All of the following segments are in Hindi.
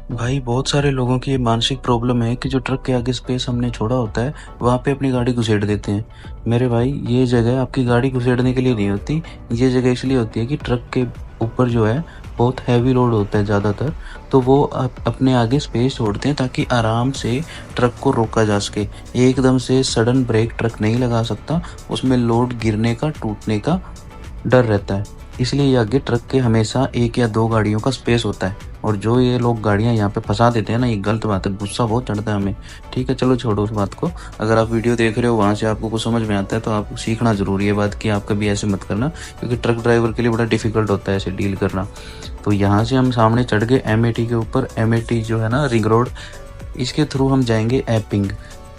भाई बहुत सारे लोगों की ये मानसिक प्रॉब्लम है कि जो ट्रक के आगे स्पेस हमने छोड़ा होता है वहाँ पे अपनी गाड़ी घुसेड़ देते हैं। मेरे भाई ये जगह आपकी गाड़ी घुसेड़ने के लिए नहीं होती। ये जगह इसलिए होती है कि ट्रक के ऊपर जो है बहुत हैवी लोड होता है ज़्यादातर। तो वो अपने आगे स्पेस छोड़ते हैं ताकि आराम से ट्रक को रोका जा सके। एकदम से सडन ब्रेक ट्रक नहीं लगा सकता, उसमें लोड गिरने का टूटने का डर रहता है। इसलिए ये आगे ट्रक के हमेशा एक या दो गाड़ियों का स्पेस होता है। और जो ये लोग गाड़ियाँ यहाँ पे फंसा देते हैं ना, ये गलत बात है। गुस्सा बहुत चढ़ता है हमें। ठीक है, चलो छोड़ो उस बात को। अगर आप वीडियो देख रहे हो वहाँ से आपको कुछ समझ में आता है तो आपको सीखना ज़रूरी है बात कि आप कभी ऐसे मत करना, क्योंकि ट्रक ड्राइवर के लिए बड़ा डिफिकल्ट होता है ऐसे डील करना। तो यहाँ से हम सामने चढ़ गए MAT के ऊपर। MAT जो है ना, रिंग रोड, इसके थ्रू हम जाएंगे एपिंग।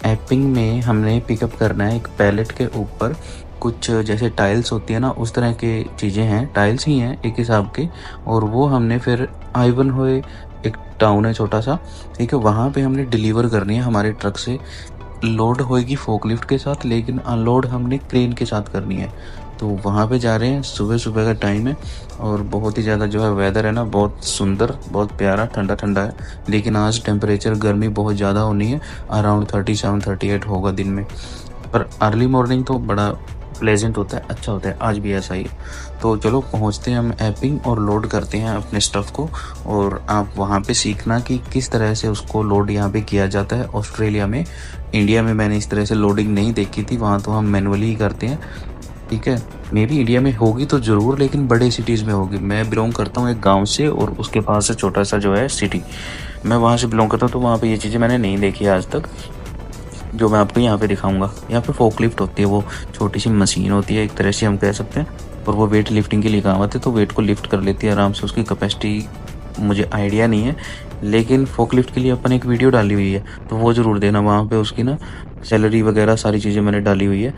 एपिंग में हमने पिकअप करना है एक पैलेट के ऊपर कुछ जैसे टाइल्स होती है ना, उस तरह के चीज़ें हैं, टाइल्स ही हैं एक हिसाब के। और वो हमने फिर आइवनहोए, एक टाउन है छोटा सा, ठीक है, वहाँ पे हमने डिलीवर करनी है हमारे ट्रक से। लोड होएगी फोकलिफ्ट के साथ, लेकिन अनलोड हमने क्रेन के साथ करनी है। तो वहाँ पे जा रहे हैं, सुबह सुबह का टाइम है और बहुत ही ज़्यादा जो है वेदर है ना, बहुत सुंदर, बहुत प्यारा, ठंडा ठंडा है। लेकिन आज टेम्परेचर गर्मी बहुत ज़्यादा होनी है, अराउंड 37-38 होगा दिन में। पर अर्ली मॉर्निंग तो बड़ा प्लेजेंट होता है, अच्छा होता है। आज भी ऐसा ही है। तो चलो पहुंचते हैं हम एपिंग और लोड करते हैं अपने स्टफ़ को। और आप वहाँ पे सीखना कि किस तरह से उसको लोड यहाँ पे किया जाता है ऑस्ट्रेलिया में। इंडिया में मैंने इस तरह से लोडिंग नहीं देखी थी, वहाँ तो हम मैनुअली ही करते हैं। ठीक है, मे बी इंडिया में होगी तो ज़रूर, लेकिन बड़े सिटीज़ में होगी। मैं बिलोंग करता हूँ एक गाँव से और उसके पास से छोटा सा जो है सिटी, मैं वहाँ से बिलोंग करता हूँ। तो वहाँ पर ये चीज़ें मैंने नहीं देखी आज तक, जो मैं आपको यहाँ पे दिखाऊंगा। यहाँ पे फोकलिफ्ट होती है, वो छोटी सी मशीन होती है एक तरह से हम कह सकते हैं। और वो वेट लिफ्टिंग के लिए काम आती है, तो वेट को लिफ्ट कर लेती है आराम से। उसकी कैपेसिटी मुझे आइडिया नहीं है, लेकिन फोकलिफ्ट के लिए अपन एक वीडियो डाली हुई है, तो वो ज़रूर देना। वहाँ पे उसकी ना सैलरी वगैरह सारी चीज़ें मैंने डाली हुई है।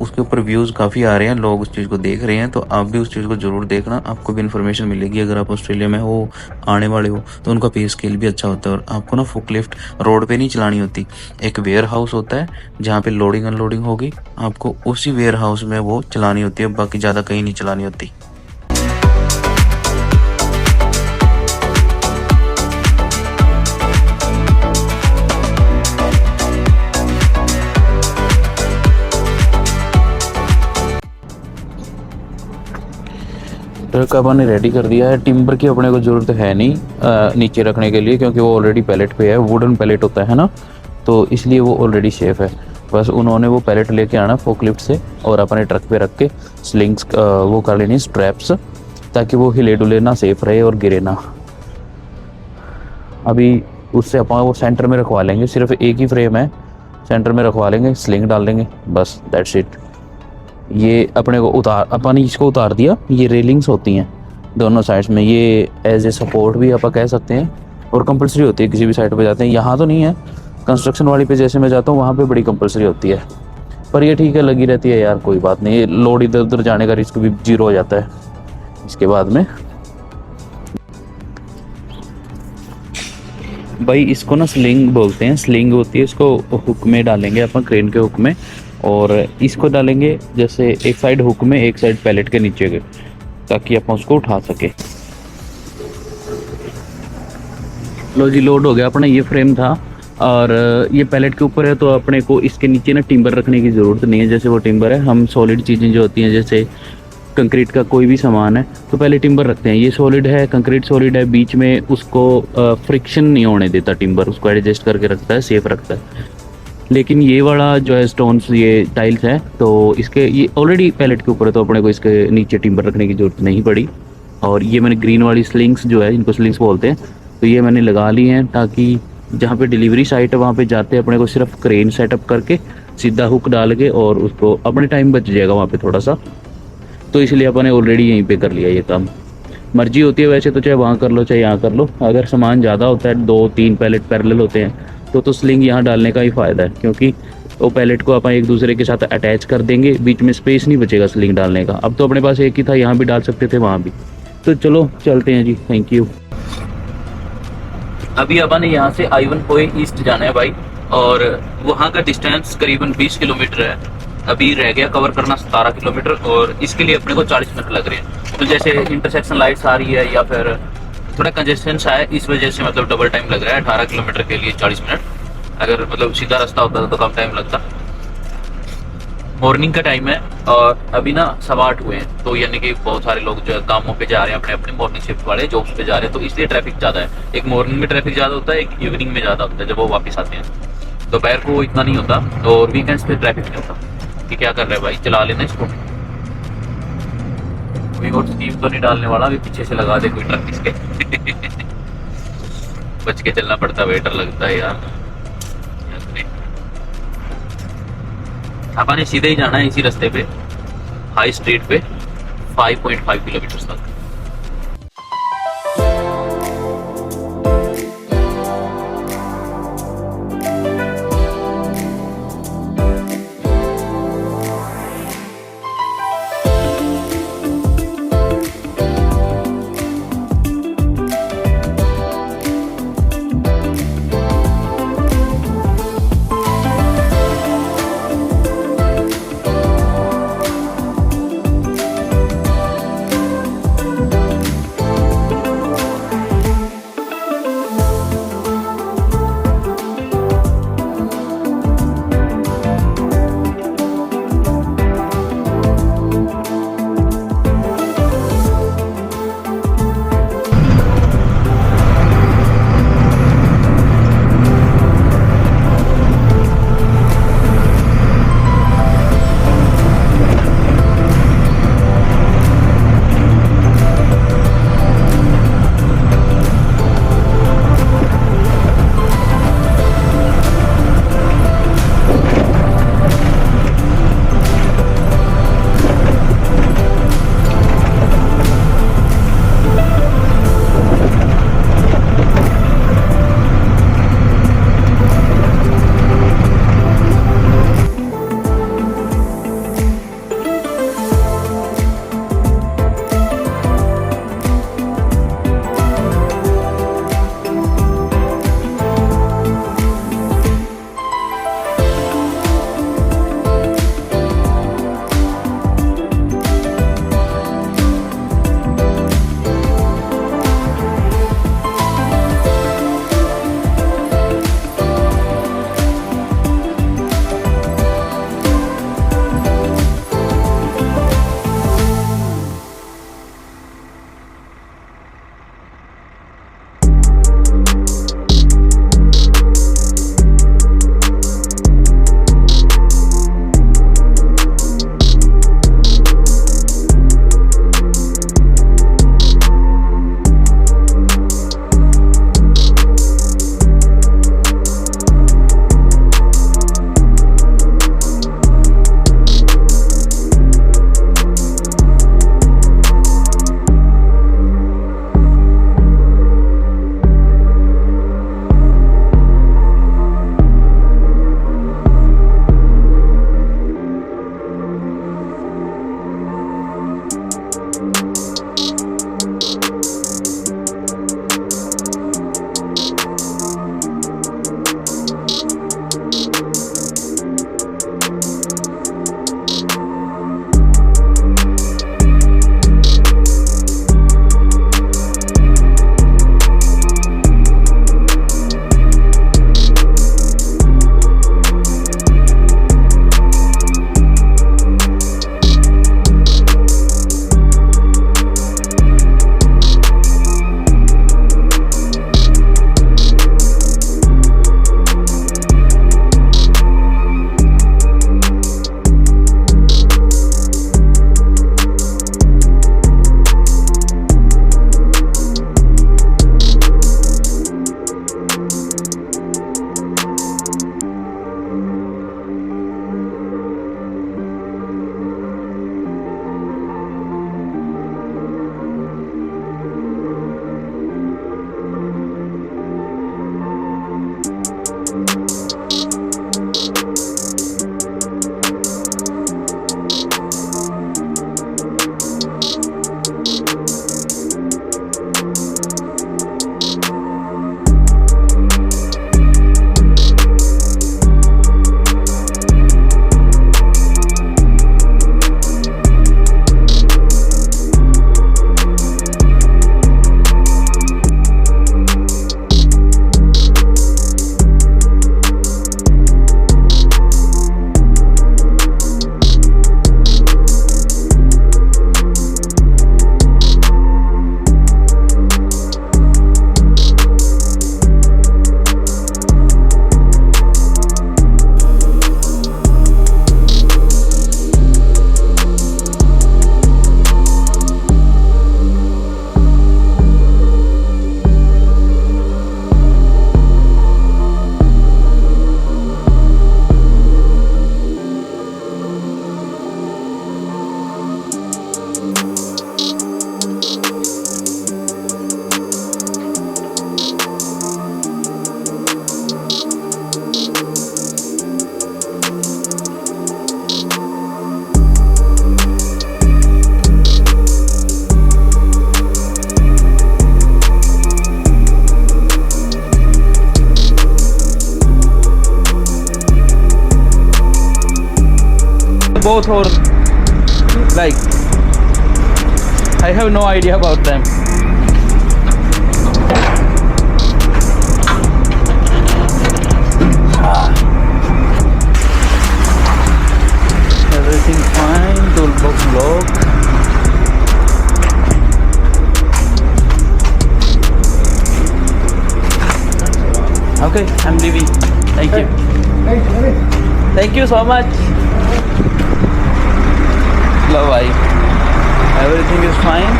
उसके ऊपर व्यूज़ काफ़ी आ रहे हैं, लोग उस चीज़ को देख रहे हैं। तो आप भी उस चीज़ को ज़रूर देखना, आपको भी इन्फॉर्मेशन मिलेगी। अगर आप ऑस्ट्रेलिया में हो, आने वाले हो, तो उनका पे स्केल भी अच्छा होता है। और आपको ना फोकलिफ्ट रोड पे नहीं चलानी होती। एक वेयर हाउस होता है जहाँ पे लोडिंग अनलोडिंग होगी, आपको उसी वेयर हाउस में वो चलानी होती है, बाकी ज़्यादा कहीं नहीं चलानी होती। ट्रक अपन ने रेडी कर दिया है। टिम्बर की अपने को ज़रूरत है नहीं नीचे रखने के लिए, क्योंकि वो ऑलरेडी पैलेट पे है। वुडन पैलेट होता है ना, तो इसलिए वो ऑलरेडी सेफ है। बस उन्होंने वो पैलेट लेके आना फोकलिफ्ट से और अपने ट्रक पे रख के स्लिंग्स वो कर लेनी स्ट्रैप्स, ताकि वो हिले डुले ना, सेफ रहे और गिरे ना। अभी उससे अपन वो सेंटर में रखवा लेंगे, सिर्फ एक ही फ्रेम है, सेंटर में रखवा लेंगे, स्लिंग डाल देंगे, बस दैट्स इट। ये अपने को अपन इसको उतार दिया। ये रेलिंग्स होती हैं दोनों साइड्स में, ये एज ए सपोर्ट भी आप कह सकते हैं, और कंपलसरी होती है किसी भी साइड पे जाते हैं। यहाँ तो नहीं है, कंस्ट्रक्शन वाली पे जैसे मैं जाता हूँ वहाँ पे बड़ी कंपलसरी होती है। पर ये ठीक है, लगी रहती है यार, कोई बात नहीं। ये लोड इधर उधर जाने का रिस्क भी जीरो हो जाता है इसके बाद में। भाई इसको ना स्लिंग बोलते हैं, स्लिंग होती है। इसको हुक में डालेंगे अपन, क्रेन के हुक में, और इसको डालेंगे जैसे एक साइड हुक में, एक साइड पैलेट के नीचे के, ताकि अपन उसको उठा सके। लो जी, लोड हो गया अपना। ये फ्रेम था और ये पैलेट के ऊपर है, तो अपने को इसके नीचे ना टिम्बर रखने की ज़रूरत नहीं है। जैसे वो टिम्बर है, हम सॉलिड चीज़ें जो होती हैं जैसे कंक्रीट का कोई भी सामान है तो पहले टिम्बर रखते हैं। ये सॉलिड है, कंक्रीट सॉलिड है, बीच में उसको फ्रिक्शन नहीं होने देता टिम्बर, उसको एडजस्ट करके रखता है, सेफ रखता है। लेकिन ये वाला जो है स्टोन्स, ये टाइल्स है, तो इसके ये ऑलरेडी पैलेट के ऊपर है, तो अपने को इसके नीचे टिम्बर रखने की ज़रूरत नहीं पड़ी। और ये मैंने ग्रीन वाली स्लिंग्स जो है, इनको स्लिंग्स बोलते हैं, तो ये मैंने लगा ली हैं, ताकि जहाँ पे डिलीवरी साइट है वहाँ पे जाते अपने को सिर्फ क्रेन सेटअप करके सीधा हुक डाल के, और उसको अपने टाइम बच जाएगा वहाँ पे थोड़ा सा। तो इसलिए अपन ने ऑलरेडी यहीं पे कर लिया ये काम। मर्जी होती है वैसे तो, चाहे वहाँ कर लो चाहे यहाँ कर लो। अगर सामान ज़्यादा होता है, 2-3 पैलेट पैरेलल होते हैं, तो स्लिंग यहाँ डालने का ही फ़ायदा है, क्योंकि वो पैलेट को अपन एक दूसरे के साथ अटैच कर देंगे, बीच में स्पेस नहीं बचेगा स्लिंग डालने का। अब तो अपने पास एक ही था, यहाँ भी डाल सकते थे, वहाँ भी। तो चलो चलते हैं जी, थैंक यू। अभी अपन यहाँ से आइवनहोए ईस्ट जाना है भाई, और वहाँ का डिस्टेंस करीबन 20 किलोमीटर है। अभी रह गया कवर करना 17 किलोमीटर, और इसके लिए अपने को 40 मिनट लग रहे हैं। तो जैसे इंटरसेक्शन लाइट्स आ रही है, या फिर थोड़ा कंजेशन सा है, इस वजह से मतलब डबल टाइम लग रहा है। 18 किलोमीटर के लिए 40 मिनट, अगर मतलब सीधा रास्ता होता तो कम टाइम लगता। मॉर्निंग का टाइम है और अभी ना 8:15 हुए हैं, तो यानी कि बहुत सारे लोग जो है कामों पे जा रहे हैं, अपने अपने मॉर्निंग शिफ्ट वाले जॉब्स पे जा रहे हैं, तो इसलिए ट्रैफिक ज़्यादा है। एक मॉर्निंग में ट्रैफिक ज़्यादा होता है, एक इवनिंग में ज़्यादा होता है जब वो वापस आते हैं। दोपहर को इतना नहीं होता और वीकेंड्स पे ट्रैफिक नहीं होता। कि क्या कर रहे हैं भाई, चला लेना इसको। कोई और स्कीम तो नहीं डालने वाला, अभी पीछे से लगा दे कोई ट्रक इसके। बच के चलना पड़ता है, वेटर लगता है यार। अपन ने सीधे ही जाना है इसी रास्ते पे, हाई स्ट्रीट पे 5.5 किलोमीटर तक। both or like I have no idea about them. Everything fine, toolbox lock. Okay, I'm leaving. Thank you. Thank you so much. Hello, bye. Everything is fine.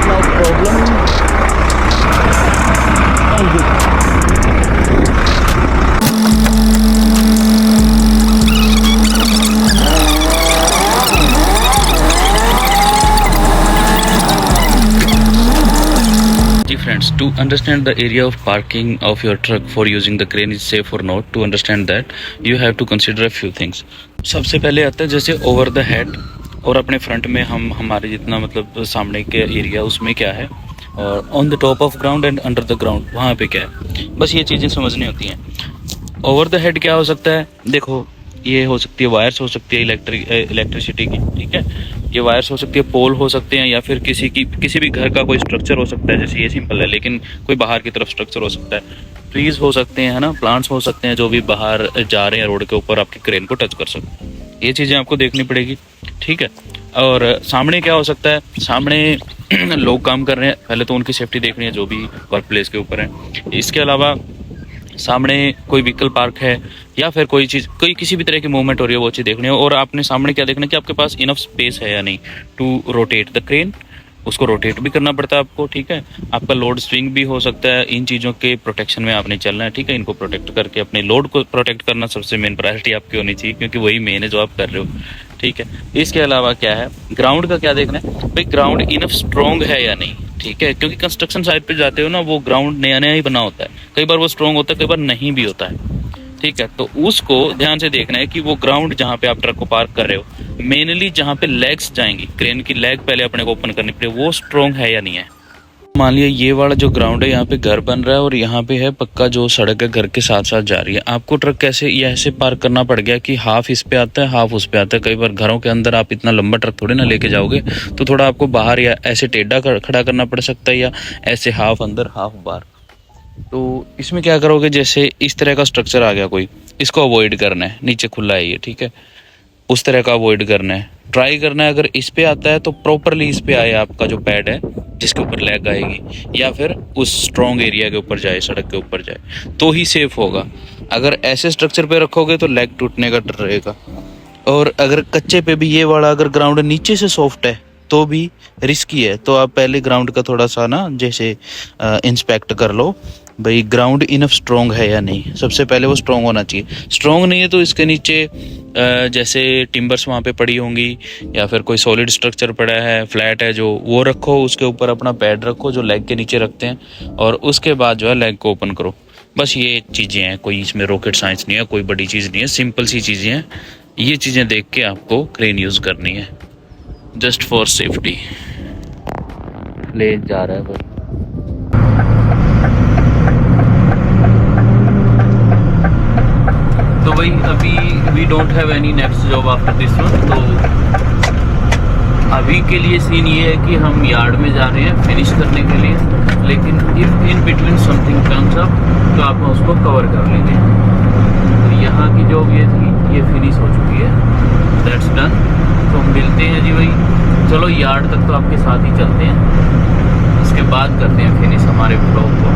No problem. All good. Friends, to understand the area of parking of your truck for using the crane is safe or not, to understand that you have to consider a few things. सबसे पहले आता है जैसे ओवर द हेड और अपने फ्रंट में हम हमारे जितना मतलब सामने के एरिया उसमें क्या है, और on the top of ground and under the ground वहाँ पे क्या है, बस ये चीज़ें समझनी होती हैं। ओवर द हेड क्या हो सकता है, देखो ये हो सकती है वायर्स, हो सकती है इलेक्ट्रिसिटी की, ठीक है, ये वायर्स हो सकती है, पोल हो सकते हैं, या फिर किसी भी घर का कोई स्ट्रक्चर हो सकता है, जैसे ये सिंपल है लेकिन कोई बाहर की तरफ स्ट्रक्चर हो सकता है, ट्रीज हो सकते हैं, है ना, प्लांट्स हो सकते हैं जो भी बाहर जा रहे हैं रोड के ऊपर आपकी क्रेन को टच कर सकते हैं, ये चीज़ें आपको देखनी पड़ेगी, ठीक है। और सामने क्या हो सकता है, सामने लोग काम कर रहे हैं, पहले तो उनकी सेफ्टी देखनी है जो भी वर्क प्लेस के ऊपर है। इसके अलावा सामने कोई व्हीकल पार्क है या फिर कोई चीज़, कोई किसी भी तरह की मूवमेंट हो रही है वो चीज़ देखनी है। और आपने सामने क्या देखना है कि आपके पास इनफ स्पेस है या नहीं टू रोटेट द क्रेन, उसको रोटेट भी करना पड़ता है आपको, ठीक है। आपका लोड स्विंग भी हो सकता है, इन चीज़ों के प्रोटेक्शन में आपने चलना है, ठीक है। इनको प्रोटेक्ट करके अपने लोड को प्रोटेक्ट करना सबसे मेन प्रायोरिटी आपकी होनी चाहिए, क्योंकि वही मेन है जो आप कर रहे हो, ठीक है। इसके अलावा क्या है, ग्राउंड का क्या देखना है भाई, ग्राउंड इनफ स्ट्रॉन्ग है या नहीं, ठीक है, क्योंकि कंस्ट्रक्शन साइट पे जाते हो ना, वो ग्राउंड नया नया ही बना होता है, कई बार वो स्ट्रॉन्ग होता है, कई बार नहीं भी होता है, ठीक है। तो उसको ध्यान से देखना है कि वो ग्राउंड जहाँ पे आप ट्रक को पार्क कर रहे हो, मेनली जहाँ पे लेग्स जाएंगी, क्रेन की लेग पहले अपने को ओपन करनी पड़ेगी, वो स्ट्रॉन्ग है या नहीं है। मान लिया ये वाला जो ग्राउंड है, यहाँ पे घर बन रहा है और यहाँ पे है पक्का जो सड़क है घर के साथ साथ जा रही है, आपको ट्रक कैसे ये ऐसे पार्क करना पड़ गया कि हाफ इस पे आता है हाफ उस पे आता है। कई बार घरों के अंदर आप इतना लंबा ट्रक थोड़े ना लेके जाओगे, तो थोड़ा आपको बाहर या ऐसे टेढ़ा खड़ा करना पड़ सकता है, या ऐसे हाफ अंदर हाफ बाहर। तो इसमें क्या करोगे, जैसे इस तरह का स्ट्रक्चर आ गया कोई, इसको अवॉइड करना है, नीचे खुला है ये, ठीक है, उस तरह का अवॉइड करना है, ट्राई करना है। अगर इस पे आता है तो प्रॉपरली इस पे आए आपका जो पैड है जिसके ऊपर लेग आएगी, या फिर उस स्ट्रॉन्ग एरिया के ऊपर जाए, सड़क के ऊपर जाए, तो ही सेफ होगा। अगर ऐसे स्ट्रक्चर पे रखोगे तो लेग टूटने का डर रहेगा। और अगर कच्चे पे भी ये वाला अगर ग्राउंड नीचे से सॉफ्ट है तो भी रिस्की है, तो आप पहले ग्राउंड का थोड़ा सा ना जैसे इंस्पेक्ट कर लो भाई, ग्राउंड इनफ स्ट्रॉन्ग है या नहीं। सबसे पहले वो स्ट्रॉन्ग होना चाहिए, स्ट्रॉन्ग नहीं है तो इसके नीचे जैसे टिम्बर्स वहाँ पे पड़ी होंगी, या फिर कोई सॉलिड स्ट्रक्चर पड़ा है, फ्लैट है जो, वो रखो, उसके ऊपर अपना पैड रखो जो लेग के नीचे रखते हैं, और उसके बाद जो है लेग को ओपन करो। बस ये चीज़ें हैं, कोई इसमें रॉकेट साइंस नहीं है, कोई बड़ी चीज़ नहीं है, सिंपल सी चीज़ें हैं। ये चीज़ें देख के आपको क्रेन यूज़ करनी है, जस्ट फॉर सेफ्टी। प्लेन जा रहा है भाई, तो भाई अभी we don't have any next job after this one. तो अभी के लिए सीन ये है कि हम यार्ड में जा रहे हैं फिनिश करने के लिए, लेकिन if in between something comes up तो आप उसको कवर कर लेंगे। तो यहाँ की जॉब ये थी, ये फिनिश हो चुकी है, दैट्स डन। तो हम मिलते हैं जी भाई, चलो यार्ड तक तो आपके साथ ही चलते हैं, उसके बाद करते हैं फिनिश हमारे ब्लॉग को।